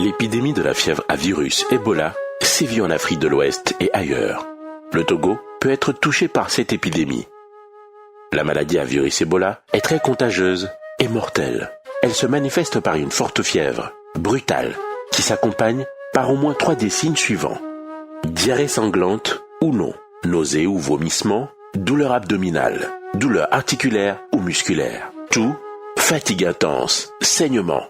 L'épidémie de la fièvre à virus Ebola sévit en Afrique de l'Ouest et ailleurs. Le Togo peut être touché par cette épidémie. La maladie à virus Ebola est très contagieuse et mortelle. Elle se manifeste par une forte fièvre, brutale, qui s'accompagne par au moins 3 des signes suivants. Diarrhée sanglante ou non, nausées ou vomissements, douleur abdominale, douleur articulaire ou musculaire, toux, fatigue intense, saignement,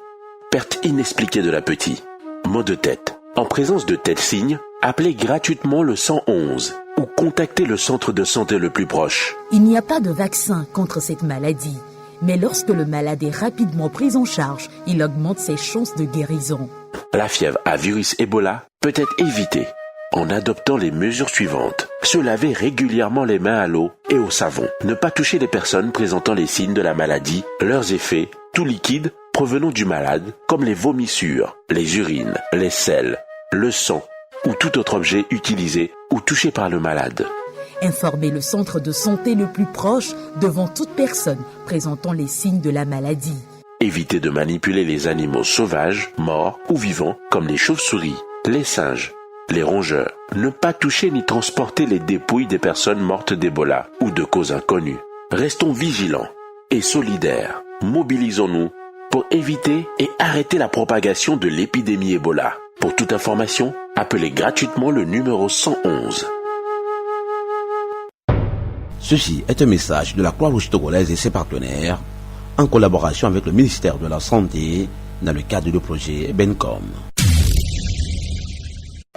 perte inexpliquée de l'appétit, maux de tête. En présence de tels signes, appelez gratuitement le 111 ou contactez le centre de santé le plus proche. Il n'y a pas de vaccin contre cette maladie, mais lorsque le malade est rapidement pris en charge, il augmente ses chances de guérison. La fièvre à virus Ebola peut être évitée en adoptant les mesures suivantes. Se laver régulièrement les mains à l'eau et au savon. Ne pas toucher les personnes présentant les signes de la maladie, leurs effets, tout liquide provenant du malade, comme les vomissures, les urines, les selles, le sang ou tout autre objet utilisé ou touché par le malade. Informez le centre de santé le plus proche devant toute personne présentant les signes de la maladie. Évitez de manipuler les animaux sauvages, morts ou vivants, comme les chauves-souris, les singes, les rongeurs. Ne pas toucher ni transporter les dépouilles des personnes mortes d'Ebola ou de causes inconnues. Restons vigilants et solidaires. Mobilisons-nous pour éviter et arrêter la propagation de l'épidémie Ebola. Pour toute information, appelez gratuitement le numéro 111. Ceci est un message de la Croix-Rouge togolaise et ses partenaires en collaboration avec le ministère de la Santé dans le cadre du projet Bencom.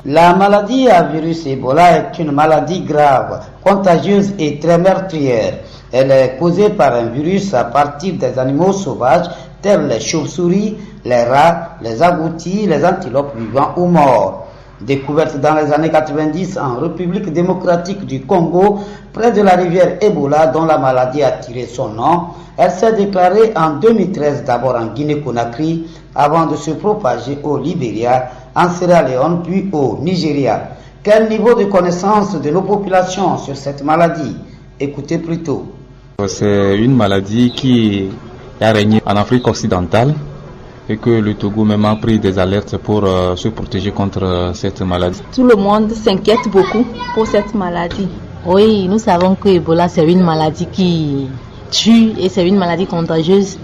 La maladie à virus Ebola est une maladie grave, contagieuse et très meurtrière. Elle est causée par un virus à partir des animaux sauvages tels les chauves-souris, les rats, les agoutis, les antilopes vivants ou morts. Découverte dans les années 90 en République démocratique du Congo, près de la rivière Ebola dont la maladie a tiré son nom, elle s'est déclarée en 2013 d'abord en Guinée-Conakry avant de se propager au Libéria, en Sierra Leone puis au Nigeria. Quel niveau de connaissance de nos populations sur cette maladie? Écoutez plutôt. C'est une maladie qui a régné en Afrique occidentale et que le Togo même a pris des alertes pour se protéger contre cette maladie. Tout le monde s'inquiète beaucoup pour cette maladie. Oui, nous savons que Ebola c'est une maladie qui tue et c'est une maladie contagieuse.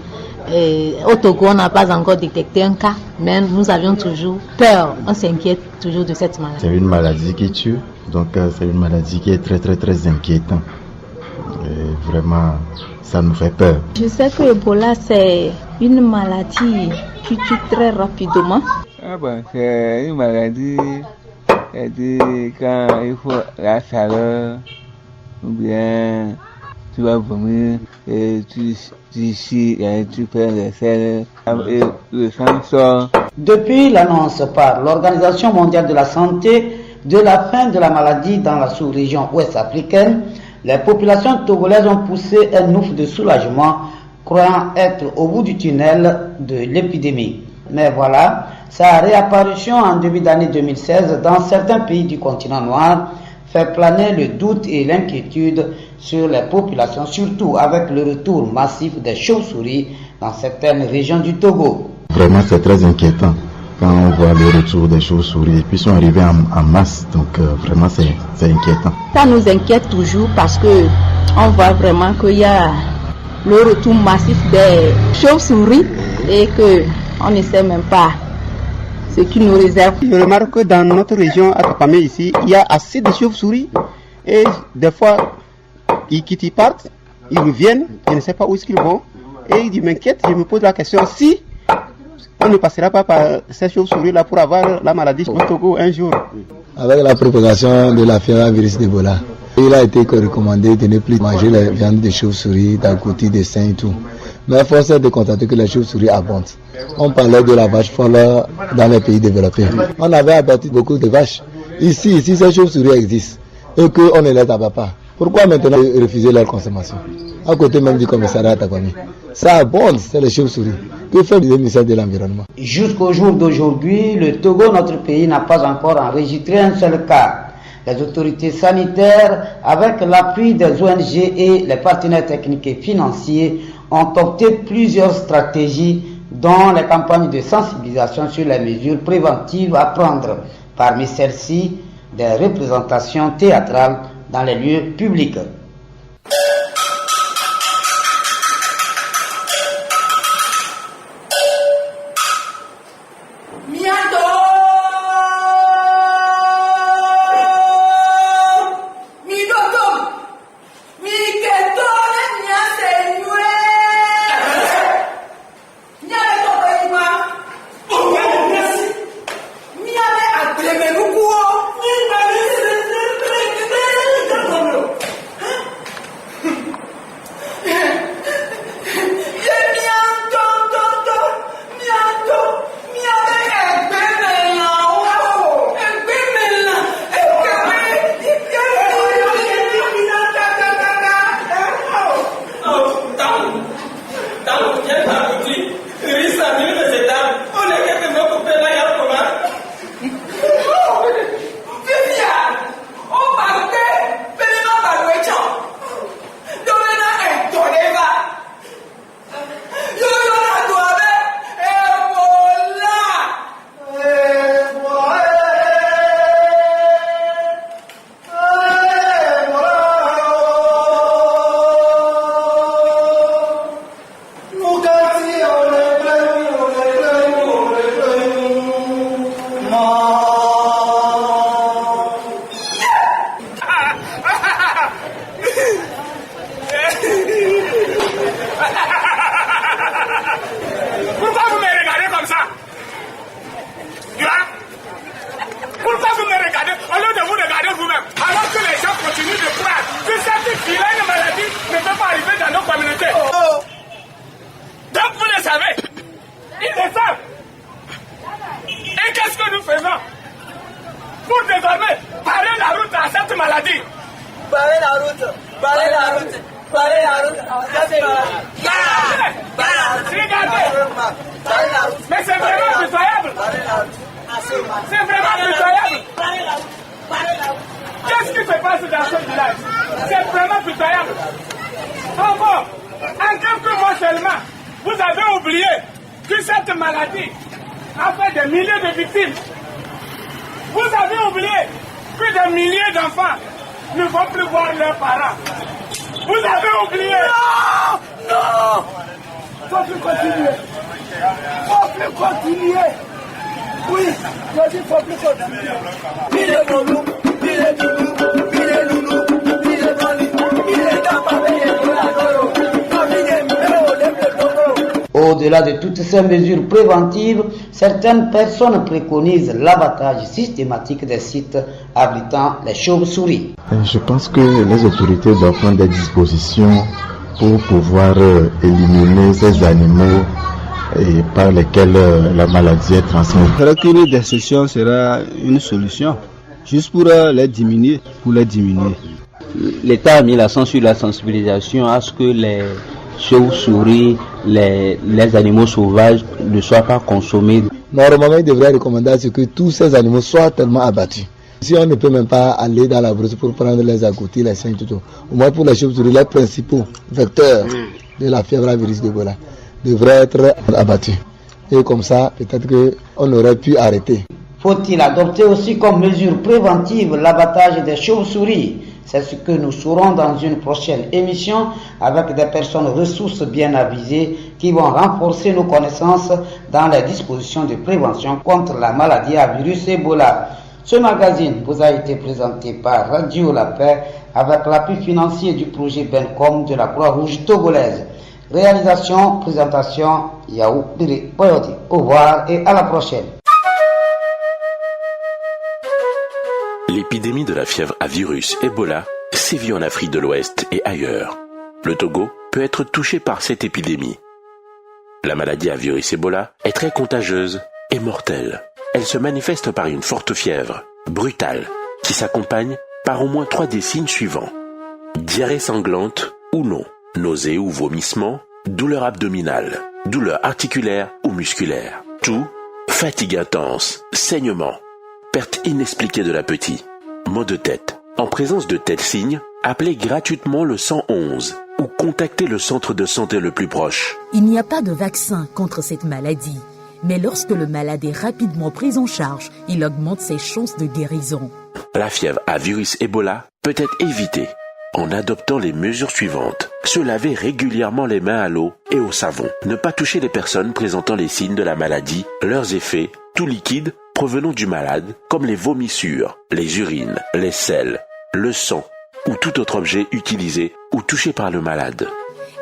Et au Togo, on n'a pas encore détecté un cas, mais nous avions toujours peur, on s'inquiète toujours de cette maladie. C'est une maladie qui tue, donc c'est une maladie qui est très inquiétante. Et vraiment, ça nous fait peur. Je sais que Ebola c'est une maladie qui tue très rapidement. C'est une maladie quand il faut la chaleur ou bien tu vas vomir et tu chies et tu perds les selles et le sang sort. Depuis l'annonce par l'Organisation mondiale de la santé de la fin de la maladie dans la sous-région ouest africaine, les populations togolaises ont poussé un ouf de soulagement, croyant être au bout du tunnel de l'épidémie. Mais voilà, sa réapparition en début d'année 2016 dans certains pays du continent noir fait planer le doute et l'inquiétude sur les populations, surtout avec le retour massif des chauves-souris dans certaines régions du Togo. Vraiment, c'est très inquiétant quand on voit le retour des chauves-souris et puis ils sont arrivés en masse, donc vraiment c'est inquiétant. Ça nous inquiète toujours parce que on voit vraiment qu'il y a le retour massif des chauves-souris et que on ne sait même pas ce qui nous réserve. Je remarque que dans notre région, à Tapamé ici, il y a assez de chauves-souris et des fois, ils quittent, ils partent, ils reviennent, je ne sais pas où est-ce qu'ils vont et ils m'inquiètent, je me pose la question si on ne passera pas par ces chauves-souris-là pour avoir la maladie au Togo un jour. Avec la propagation de la fièvre à virus d'Ebola, il a été recommandé de ne plus manger la viande de chauve-souris, d'agoutis, de saints et tout. Mais force est de constater que les chauves-souris abondent. On parlait de la vache folle dans les pays développés. On avait abattu beaucoup de vaches. Ici, ces chauves-souris existent et qu'on ne les abat pas. Pourquoi maintenant refuser leur consommation? À côté même du commissariat à Takwami. Ça abonde, c'est les chauves-souris. Que fait le ministère de l'Environnement? Jusqu'au jour d'aujourd'hui, le Togo, notre pays, n'a pas encore enregistré un seul cas. Les autorités sanitaires, avec l'appui des ONG et les partenaires techniques et financiers, ont opté plusieurs stratégies dont les campagnes de sensibilisation sur les mesures préventives à prendre. Parmi celles-ci, des représentations théâtrales dans les lieux publics. Qu'est-ce qui se passe dans ce village? C'est vraiment pitoyable. Encore, en quelques mois seulement, vous avez oublié que cette maladie a fait des milliers de victimes. Vous avez oublié que des milliers d'enfants ne vont plus voir leurs parents. Vous avez oublié. Non, non. Faut plus continuer. Faut plus continuer. Oui, je dis faut plus continuer. Il est bon, il est doudou, il est loulou, il est bali, il est capable, il est Au-delà de toutes ces mesures préventives, certaines personnes préconisent l'abattage systématique des sites abritant les chauves-souris. Je pense que les autorités doivent prendre des dispositions pour pouvoir éliminer ces animaux et par lesquels la maladie est transmise. Recueillir des sessions sera une solution, juste pour les diminuer, L'État a mis l'accent sur la sensibilisation à ce que les chauves-souris, les animaux sauvages ne soient pas consommés. Normalement, il devrait recommander à ce que tous ces animaux soient tellement abattus. Si on ne peut même pas aller dans la brousse pour prendre les agoutis, les singes, tout, au moins pour les chauves-souris, les principaux vecteurs de la fièvre à virus d'Ebola devraient être abattus. Et comme ça, peut-être qu'on aurait pu arrêter. Faut-il adopter aussi comme mesure préventive l'abattage des chauves-souris? C'est ce que nous saurons dans une prochaine émission avec des personnes ressources bien avisées qui vont renforcer nos connaissances dans les dispositions de prévention contre la maladie à virus Ebola. Ce magazine vous a été présenté par Radio La Paix avec l'appui financier du projet Bencom de la Croix-Rouge togolaise. Réalisation, présentation, Yaou Biri Boyodi. Au revoir et à la prochaine. L'épidémie de la fièvre à virus Ebola sévit en Afrique de l'Ouest et ailleurs. Le Togo peut être touché par cette épidémie. La maladie à virus Ebola est très contagieuse et mortelle. Elle se manifeste par une forte fièvre, brutale, qui s'accompagne par au moins 3 des signes suivants. Diarrhée sanglante ou non, nausées ou vomissements, douleur abdominale, douleur articulaire ou musculaire, toux, fatigue intense, saignement, perte inexpliquée de l'appétit, maux de tête. En présence de tels signes, appelez gratuitement le 111 ou contacter le centre de santé le plus proche. Il n'y a pas de vaccin contre cette maladie, mais lorsque le malade est rapidement pris en charge, il augmente ses chances de guérison. La fièvre à virus Ebola peut être évitée en adoptant les mesures suivantes. Se laver régulièrement les mains à l'eau et au savon. Ne pas toucher les personnes présentant les signes de la maladie, leurs effets, tout liquide provenant du malade, comme les vomissures, les urines, les selles, le sang ou tout autre objet utilisé ou touché par le malade.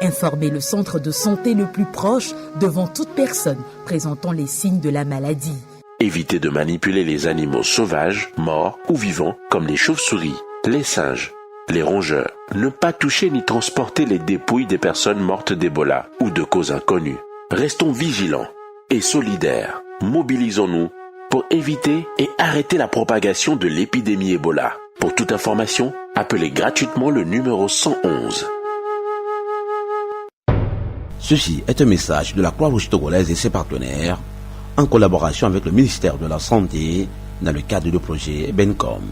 Informer le centre de santé le plus proche devant toute personne présentant les signes de la maladie. Éviter de manipuler les animaux sauvages, morts ou vivants, comme les chauves-souris, les singes, les rongeurs. Ne pas toucher ni transporter les dépouilles des personnes mortes d'Ebola ou de causes inconnues. Restons vigilants et solidaires. Mobilisons-nous pour éviter et arrêter la propagation de l'épidémie Ebola. Pour toute information, appelez gratuitement le numéro 111. Ceci est un message de la Croix-Rouge togolaise et ses partenaires en collaboration avec le ministère de la Santé dans le cadre du projet BENCOM.